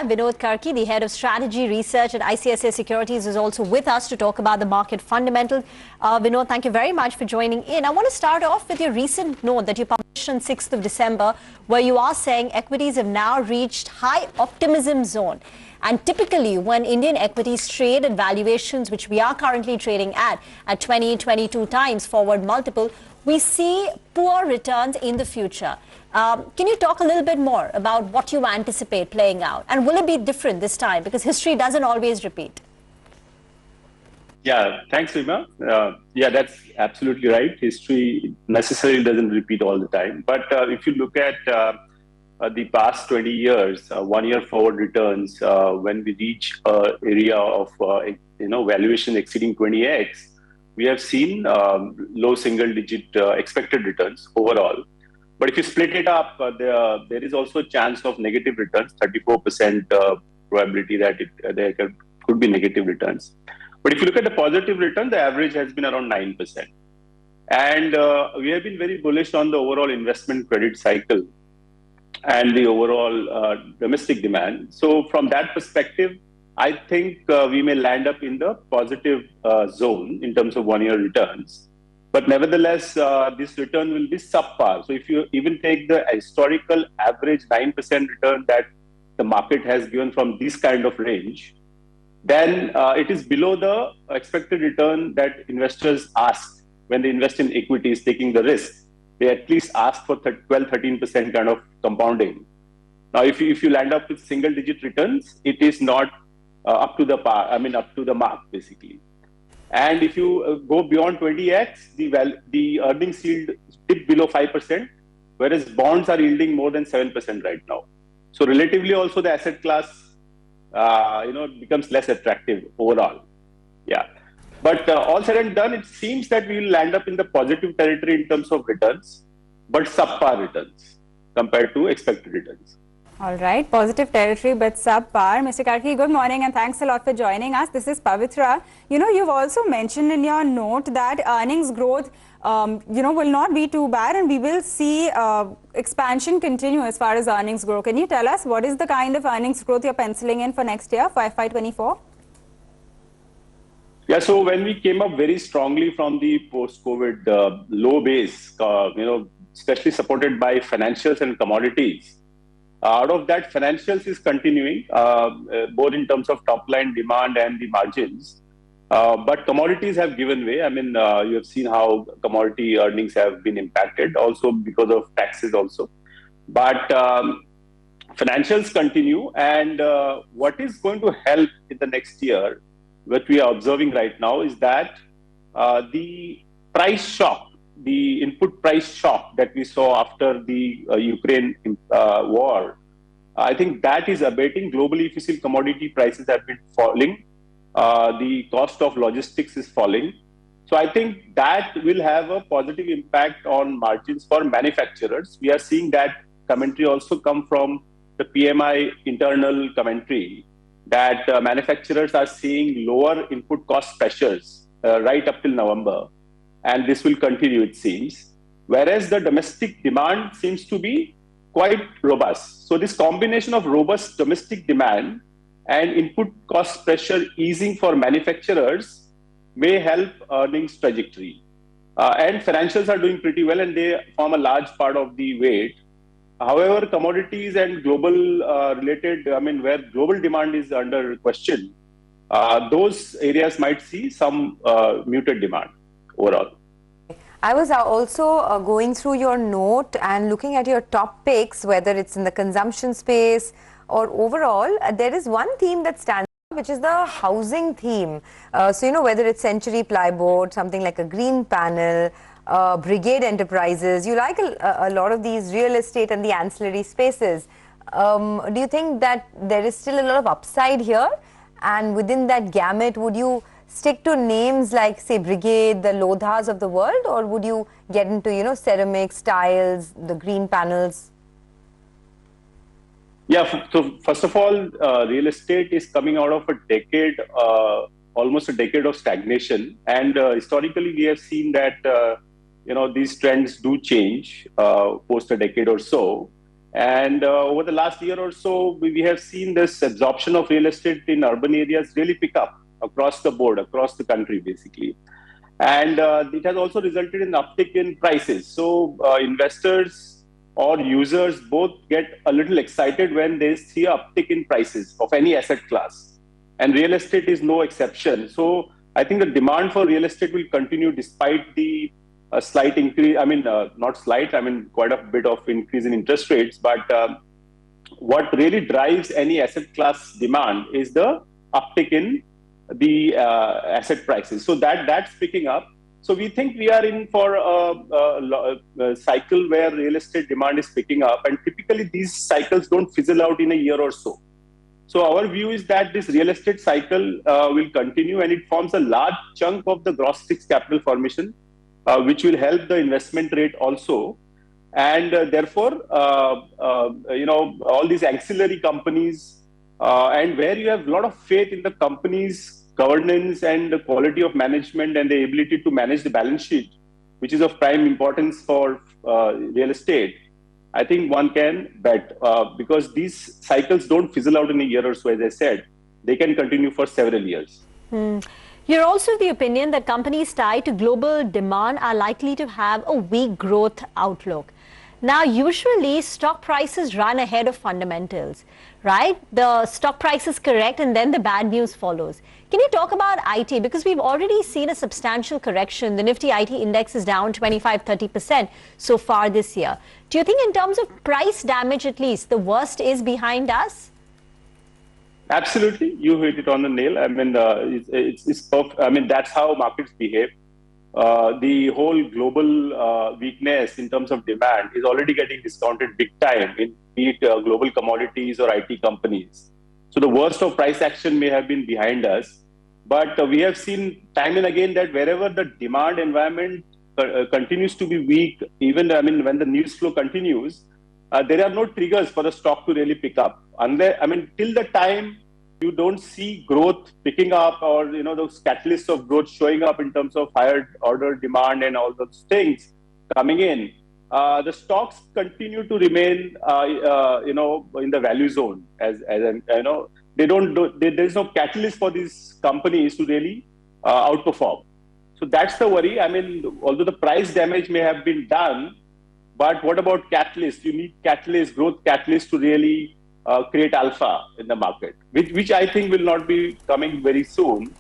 have Vinod Karki, the head of strategy research at ICICI Securities, is also with us to talk about the market fundamentals. Vinod, thank you very much for joining in. I want to start off with your recent note that you published on 6th of December, where you are saying equities have now reached high optimism zone. And typically, when Indian equities trade at valuations which we are currently trading at 20, 22 times forward multiple, we see poor returns in the future. Can you talk a little bit more about what you anticipate playing out? And will it be different this time? Because history doesn't always repeat. Yeah, thanks, Rima. Yeah, that's absolutely right. History necessarily doesn't repeat all the time. But if you look at the past 20 years, 1 year forward returns, when we reach an area of valuation exceeding 20x, we have seen low single-digit expected returns overall. But if you split it up, there is also a chance of negative returns, 34% probability that there could be negative returns. But if you look at the positive return, the average has been around 9%. And we have been very bullish on the overall investment credit cycle and the overall domestic demand. So from that perspective, I think we may land up in the positive zone in terms of 1 year returns. But nevertheless, this return will be subpar. So if you even take the historical average 9% return that the market has given from this kind of range, then it is below the expected return that investors ask when they invest in equities, taking the risk. They at least ask for 12-13% kind of compounding. Now, if you land up with single-digit returns, it is not up to the mark, basically. And if you go beyond 20x, the earnings yield dip below 5%, whereas bonds are yielding more than 7% right now. So relatively, also the asset class, becomes less attractive overall. Yeah. But all said and done, it seems that we will land up in the positive territory in terms of returns, but subpar returns compared to expected returns. All right, positive territory but subpar. Mr. Karki, good morning and thanks a lot for joining us. This is Pavitra. You've also mentioned in your note that earnings growth, will not be too bad and we will see expansion continue as far as earnings grow. Can you tell us what is the kind of earnings growth you're penciling in for next year, for FY24? Yeah, so when we came up very strongly from the post-COVID low base, especially supported by financials and commodities, out of that, financials is continuing, both in terms of top-line demand and the margins. But commodities have given way. I mean, you have seen how commodity earnings have been impacted, also because of taxes also. But financials continue. And what is going to help in the next year, what we are observing right now, is that the price shock, the input price shock that we saw after the Ukraine war, I think that is abating. Globally, if you see, commodity prices have been falling. The cost of logistics is falling. So I think that will have a positive impact on margins for manufacturers. We are seeing that commentary also come from the PMI internal commentary, that manufacturers are seeing lower input cost pressures right up till November. And this will continue, it seems. Whereas the domestic demand seems to be quite robust. So this combination of robust domestic demand and input cost pressure easing for manufacturers may help earnings trajectory. And financials are doing pretty well and they form a large part of the weight. However, commodities and global related, where global demand is under question, those areas might see some muted demand overall. I was also going through your note and looking at your top picks, whether it's in the consumption space or overall, there is one theme that stands out, which is the housing theme. So, whether it's Century Plyboard, something like a green panel, Brigade Enterprises, you like a lot of these real estate and the ancillary spaces. Do you think that there is still a lot of upside here? And within that gamut, would you stick to names like, say, Brigade, the Lodhas of the world, or would you get into, ceramics, tiles, the green panels? Yeah, so first of all, real estate is coming out of a decade, almost a decade of stagnation. And historically, we have seen that, these trends do change post a decade or so. And over the last year or so, we have seen this absorption of real estate in urban areas really pick up across the board, across the country, basically. And it has also resulted in uptick in prices. So investors or users both get a little excited when they see an uptick in prices of any asset class. And real estate is no exception. So I think the demand for real estate will continue despite the slight increase. I mean, not slight, I mean, quite a bit of increase in interest rates. But what really drives any asset class demand is the uptick in the asset prices. So that's picking up. So we think we are in for a cycle where real estate demand is picking up. And typically these cycles don't fizzle out in a year or so. So our view is that this real estate cycle will continue, and it forms a large chunk of the gross fixed capital formation, which will help the investment rate also. And therefore, all these ancillary companies, and where you have a lot of faith in the company's governance and the quality of management and the ability to manage the balance sheet, which is of prime importance for real estate, I think one can bet, because these cycles don't fizzle out in a year or so, as I said. They can continue for several years. You're also of the opinion that companies tied to global demand are likely to have a weak growth outlook. Now, usually stock prices run ahead of fundamentals, right? The stock price is correct and then the bad news follows. Can you talk about IT? Because we've already seen a substantial correction. The Nifty IT index is down 25-30% so far this year. Do you think in terms of price damage, at least, the worst is behind us? Absolutely. You hit it on the nail. I mean, it's perfect. I mean, that's how markets behave. The whole global weakness in terms of demand is already getting discounted big time in be it global commodities or IT companies. So the worst of price action may have been behind us, but we have seen time and again that wherever the demand environment continues to be weak, even when the news flow continues, there are no triggers for the stock to really pick up. Unless, till the time you don't see growth picking up, or those catalysts of growth showing up in terms of higher order demand and all those things coming in, the stocks continue to remain in the value zone. There's no catalyst for these companies to really outperform. So that's the worry. Although the price damage may have been done, but what about catalysts? You need catalysts, growth catalysts, to really create alpha in the market, which I think will not be coming very soon,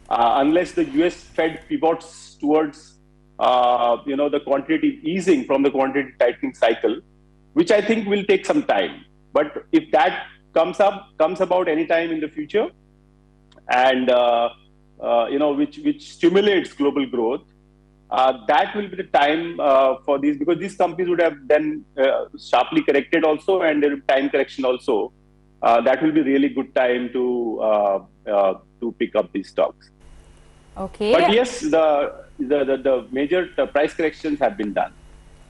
unless the US Fed pivots towards the quantitative easing from the quantitative tightening cycle, which I think will take some time. But if that comes about any time in the future, and which stimulates global growth, that will be the time for these, because these companies would have then sharply corrected also, and there will be time correction also. That will be really good time to pick up these stocks. Okay. But yes, the major price corrections have been done.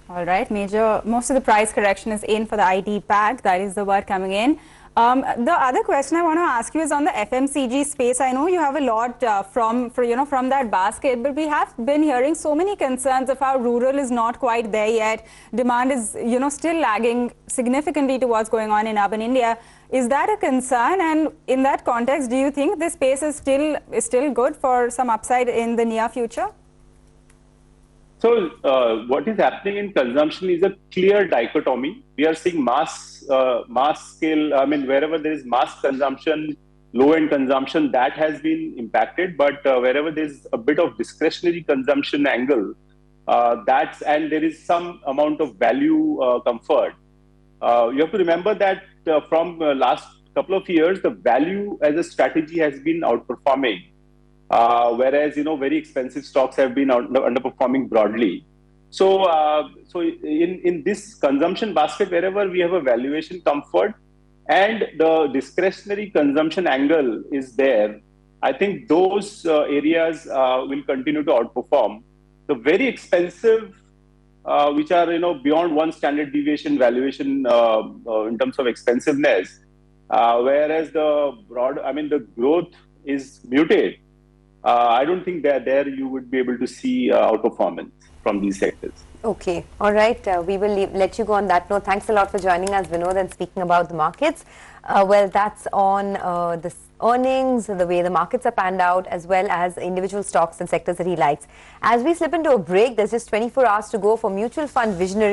All right, most of the price correction is in for the IT pack. That is the word coming in. The other question I want to ask you is on the FMCG space. I know you have a lot from that basket, but we have been hearing so many concerns of how rural is not quite there yet. Demand is, still lagging significantly to what's going on in urban India. Is that a concern? And in that context, do you think this space is still good for some upside in the near future? So what is happening in consumption is a clear dichotomy. We are seeing mass scale, wherever there is mass consumption, low-end consumption, that has been impacted. But wherever there is a bit of discretionary consumption angle, and there is some amount of value comfort. You have to remember that from last couple of years, the value as a strategy has been outperforming. Whereas very expensive stocks have been underperforming broadly. So in this consumption basket, wherever we have a valuation comfort and the discretionary consumption angle is there, I think those areas will continue to outperform. The very expensive, which are beyond one standard deviation valuation in terms of expensiveness, whereas the growth is muted. I don't think that there you would be able to see outperformance. from these sectors. Okay, all right. We will let you go on that note. Thanks a lot for joining us, Vinod, and speaking about the markets. Well, that's on the earnings, the way the markets are panned out, as well as individual stocks and sectors that he likes. As we slip into a break, there's just 24 hours to go for mutual fund visionary